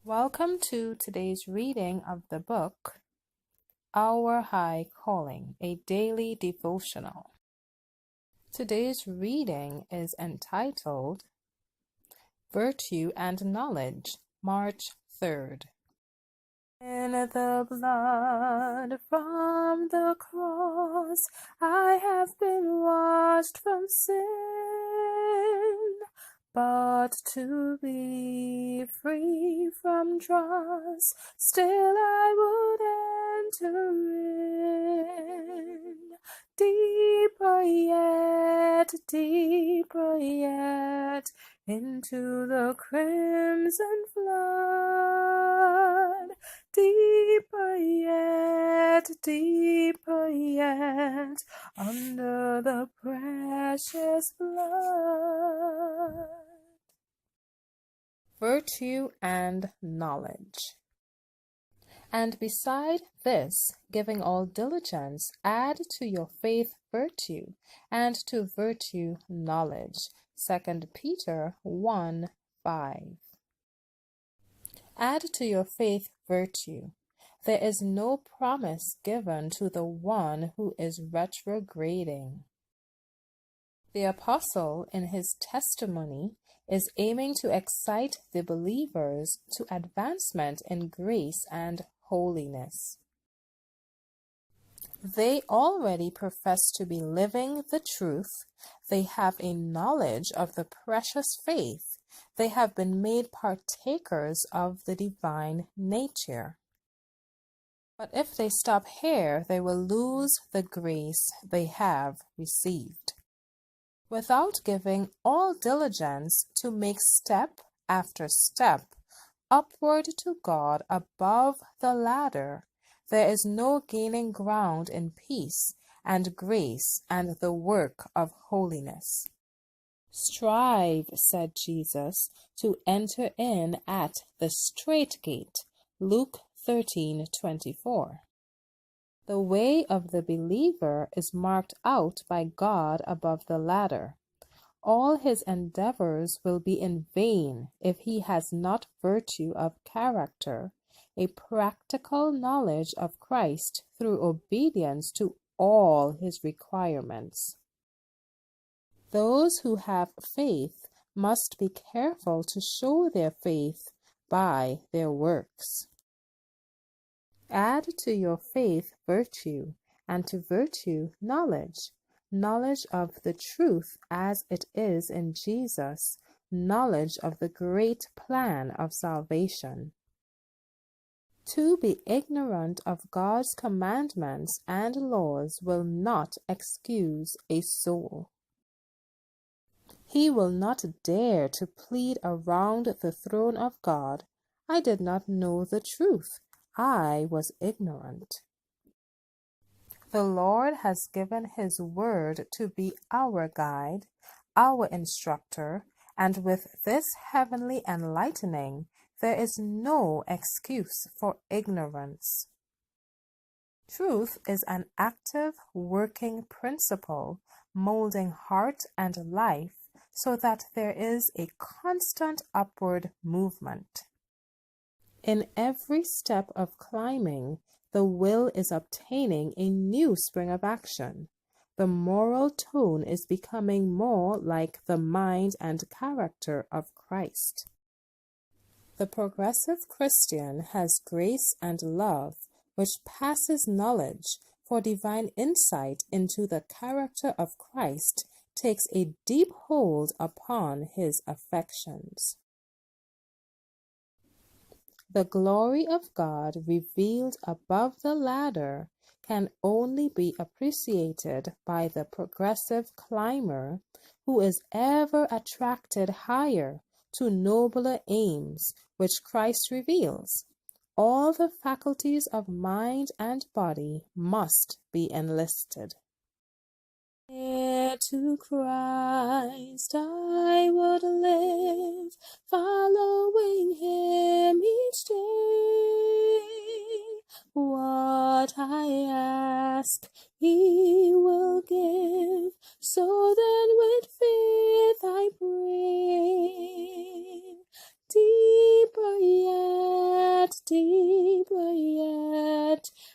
Welcome to today's reading of the book, Our High Calling, a daily devotional. Today's reading is entitled Virtue and Knowledge, March 3rd. In the blood from the cross, I have been washed from sin. But to be free from dross, still I would enter in. Deeper yet, into the crimson flood. Deeper yet, under the precious blood. Virtue and knowledge. And beside this, giving all diligence, add to your faith virtue, and to virtue knowledge. 2 Peter 1:5. Add to your faith virtue. There is no promise given to the one who is retrograding. The apostle, in his testimony, is aiming to excite the believers to advancement in grace and holiness. They already profess to be living the truth. They have a knowledge of the precious faith. They have been made partakers of the divine nature. But if they stop here, they will lose the grace they have received. Without giving all diligence to make step after step upward to God above the ladder, there is no gaining ground in peace and grace and the work of holiness. Strive, said Jesus, to enter in at the strait gate. Luke 13:24. The way of the believer is marked out by God above the ladder. All his endeavors will be in vain if he has not virtue of character, a practical knowledge of Christ through obedience to all his requirements. Those who have faith must be careful to show their faith by their works. Add to your faith virtue, and to virtue knowledge, knowledge of the truth as it is in Jesus, knowledge of the great plan of salvation. To be ignorant of God's commandments and laws will not excuse a soul. He will not dare to plead around the throne of God, I did not know the truth. I was ignorant. The Lord has given his word to be our guide, our instructor, and with this heavenly enlightening, there is no excuse for ignorance. Truth is an active, working principle, molding heart and life so that there is a constant upward movement. In every step of climbing, the will is obtaining a new spring of action. The moral tone is becoming more like the mind and character of Christ. The progressive Christian has grace and love, which passes knowledge, for divine insight into the character of Christ takes a deep hold upon his affections. The glory of God revealed above the ladder can only be appreciated by the progressive climber who is ever attracted higher to nobler aims which Christ reveals. All the faculties of mind and body must be enlisted. Near to Christ I would live, following him each day. What I ask he will give, so then with faith I pray. Deeper yet,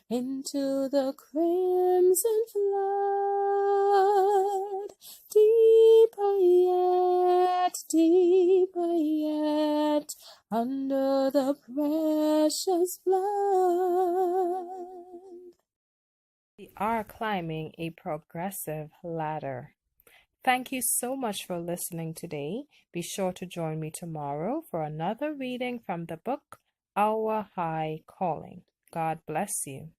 into the crimson flood. Deeper yet, under the precious blood. We are climbing a progressive ladder. Thank you so much for listening today. Be sure to join me tomorrow for another reading from the book Our High Calling. God bless you.